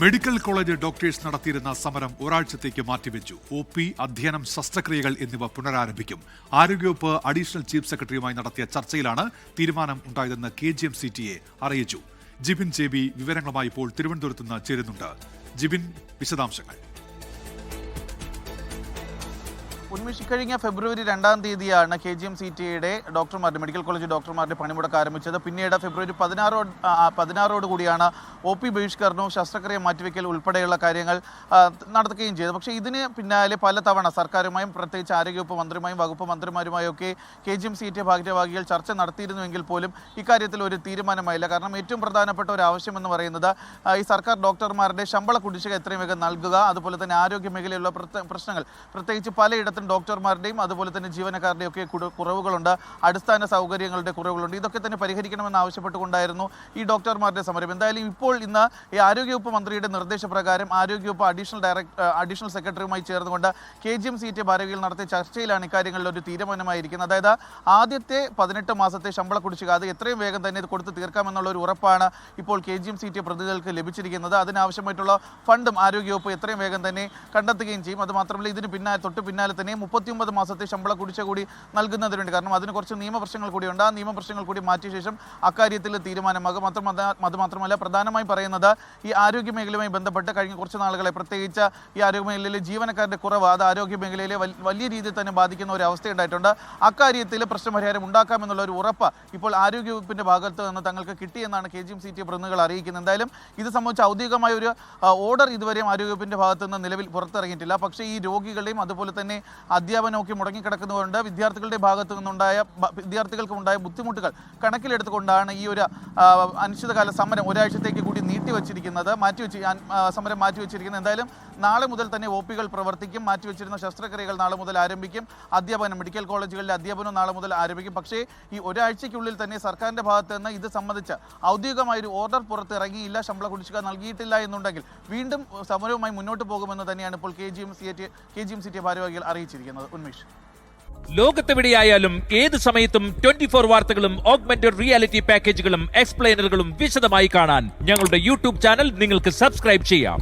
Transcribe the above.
Medical college doctors നടത്തിയിരുന്ന സമരം ഒരാഴ്ചത്തേക്ക് മാറ്റിവെച്ചു. OP, അധ്യയനം, ശസ്ത്രക്രിയകൾ എന്നിവ പുനരാരംഭിക്കും. ആരോഗ്യവകുപ്പ് അഡീഷണൽ ചീഫ് സെക്രട്ടറിയുമായി നടത്തിയ ചർച്ചയിലാണ് തീരുമാനം ഉണ്ടായതെന്ന് KGM-CTA അറിയിച്ചു. ജിബിൻ JB വിവരങ്ങളുമായി ഇപ്പോൾ തിരുവനന്തപുരത്ത് നിന്ന് ചേരുന്നുണ്ട്. ജിബിൻ, വിശദാംശങ്ങൾ. കഴിഞ്ഞ ഫെബ്രുവരി 2-ാം തീയതിയാണ് KGM-CTA ഡോക്ടർമാരുടെ മെഡിക്കൽ കോളേജ് ഡോക്ടർമാരുടെ പണിമുടക്ക് ആരംഭിച്ചത്. പിന്നീട് ഫെബ്രുവരി 16 കൂടിയാണ് OP ബഹിഷ്കരണവും ശസ്ത്രക്രിയ മാറ്റിവെക്കൽ ഉൾപ്പെടെയുള്ള കാര്യങ്ങൾ നടത്തുകയും ചെയ്തു. പക്ഷേ ഇതിന് പിന്നാലെ പലതവണ സർക്കാരുമായും പ്രത്യേകിച്ച് ആരോഗ്യവകുപ്പ് മന്ത്രിയുമായും വകുപ്പ് മന്ത്രിമാരുമായൊക്കെ KGM-CTA ഭാരവാഹികൾ ചർച്ച നടത്തിയിരുന്നുവെങ്കിൽ പോലും ഇക്കാര്യത്തിൽ ഒരു തീരുമാനമായില്ല. കാരണം ഏറ്റവും പ്രധാനപ്പെട്ട ഒരു ആവശ്യമെന്ന് പറയുന്നത് ഈ സർക്കാർ ഡോക്ടർമാരുടെ ശമ്പള കുടിശ്ശിക എത്രയും വേഗം നൽകുക, അതുപോലെ തന്നെ ആരോഗ്യ മേഖലയിലുള്ള പ്രശ്നങ്ങൾ, പ്രത്യേകിച്ച് പലയിടത്തും ഡോക്ടർമാരുടെയും അതുപോലെ തന്നെ ജീവനക്കാരുടെയും ഒക്കെ കുറവുകളുണ്ട്, അടിസ്ഥാന സൗകര്യങ്ങളുടെ കുറവുകളുണ്ട്. ഇതൊക്കെ തന്നെ പരിഹരിക്കണമെന്ന് ആവശ്യപ്പെട്ടുകൊണ്ടായിരുന്നു ഈ ഡോക്ടർമാരുടെ സമരം. എന്തായാലും ഇപ്പോൾ ഇന്ന് ഈ ആരോഗ്യവകുപ്പ് മന്ത്രിയുടെ നിർദ്ദേശപ്രകാരം ആരോഗ്യവകുപ്പ് അഡീഷണൽ സെക്രട്ടറിയുമായി ചേർന്നുകൊണ്ട് KGM-CTA ഭാരവാഹികൾ നടത്തിയ ചർച്ചയിലാണ് ഇക്കാര്യങ്ങളിൽ ഒരു തീരുമാനമായിരിക്കുന്നത്. അതായത് ആദ്യത്തെ 18 മാസത്തെ ശമ്പള കുടിശ്ശിക അത് എത്രയും വേഗം തന്നെ ഇത് കൊടുത്ത് തീർക്കാമെന്നുള്ള ഒരു ഉറപ്പാണ് ഇപ്പോൾ KGM-CTA പ്രതിനിധികൾക്ക് ലഭിച്ചിരിക്കുന്നത്. അതിനാവശ്യമായിട്ടുള്ള ഫണ്ടും ആരോഗ്യവകുപ്പ് എത്രയും വേഗം തന്നെ കണ്ടെത്തുകയും ചെയ്യും. അതുമാത്രമല്ല, ഇതിന് തൊട്ട് പിന്നാലെ തന്നെ 39 മാസത്തെ ശമ്പള കുടിശ്ശിക കൂടി നൽകുന്നതിന് വേണ്ടി, കാരണം അതിന് കുറച്ച് നിയമപ്രശ്നങ്ങൾ കൂടിയുണ്ട്, ആ നിയമപ്രശ്നങ്ങൾ കൂടി മാറ്റിയ ശേഷം അക്കാര്യത്തിൽ തീരുമാനമാകും. അതുമാത്രമല്ല, പ്രധാനമായും പറയുന്നത് ഈ ആരോഗ്യ മേഖലയുമായി ബന്ധപ്പെട്ട് കഴിഞ്ഞ കുറച്ച് നാളുകളെ പ്രത്യേകിച്ച് ഈ ആരോഗ്യ മേഖലയിലെ ജീവനക്കാരുടെ കുറവ് അത് ആരോഗ്യ മേഖലയിലെ വലിയ രീതിയിൽ തന്നെ ബാധിക്കുന്ന ഒരു അവസ്ഥയുണ്ടായിട്ടുണ്ട്. അക്കാര്യത്തിൽ പ്രശ്നപരിഹാരം ഉണ്ടാക്കാമെന്നുള്ള ഒരു ഉറപ്പ് ഇപ്പോൾ ആരോഗ്യവകുപ്പിന്റെ ഭാഗത്ത് നിന്ന് തങ്ങൾക്ക് കിട്ടിയെന്നാണ് KGM-CTA പ്രതിനിധികൾ അറിയിക്കുന്നത്. എന്തായാലും ഇത് സംബന്ധിച്ച് ഔദ്യോഗികമായ ഒരു ഓർഡർ ഇതുവരെയും ആരോഗ്യവകുപ്പിന്റെ ഭാഗത്ത് നിന്ന് നിലവിൽ പുറത്തിറങ്ങിയിട്ടില്ല. പക്ഷേ ഈ രോഗികളുടെയും അതുപോലെ തന്നെ അധ്യാപനമൊക്കെ മുടങ്ങിക്കിടക്കുന്നതുകൊണ്ട് വിദ്യാർത്ഥികൾക്കുണ്ടായ ബുദ്ധിമുട്ടുകൾ കണക്കിലെടുത്തുകൊണ്ടാണ് ഈ ഒരു അനിശ്ചിതകാല സമരം ഒരാഴ്ചത്തേക്ക് കൂടി സമരം മാറ്റിവെച്ചിരിക്കുന്നത്. എന്തായാലും നാളെ മുതൽ തന്നെ OPകൾ പ്രവർത്തിക്കും. മാറ്റിവെച്ചിരുന്ന ശസ്ത്രക്രിയകൾ നാളെ മുതൽ ആരംഭിക്കും. അധ്യാപനം, മെഡിക്കൽ കോളേജുകളിലെ അധ്യാപനം നാളെ മുതൽ ആരംഭിക്കും. പക്ഷേ ഈ ഒരാഴ്ചയ്ക്കുള്ളിൽ തന്നെ സർക്കാരിൻ്റെ ഭാഗത്ത് നിന്ന് ഇത് സംബന്ധിച്ച് ഔദ്യോഗികമായൊരു ഓർഡർ പുറത്തിറങ്ങിയില്ല, ശമ്പള കുടിശ്ശിക നൽകിയിട്ടില്ല എന്നുണ്ടെങ്കിൽ വീണ്ടും സമരവുമായി മുന്നോട്ട് പോകുമെന്ന് തന്നെയാണ് ഇപ്പോൾ KGM-CTA ഭാരവാഹികൾ അറിയിച്ചിരിക്കുന്നത്. ഉന്മേഷ്, ലോകത്തെവിടെയായാലും ഏത് സമയത്തും 24 വാർത്തകളും ഓഗ്മെന്റഡ് റിയാലിറ്റി പാക്കേജുകളും എക്സ്പ്ലെയിനറുകളും വിശദമായി കാണാൻ ഞങ്ങളുടെ YouTube ചാനൽ നിങ്ങൾക്ക് സബ്സ്ക്രൈബ് ചെയ്യാം.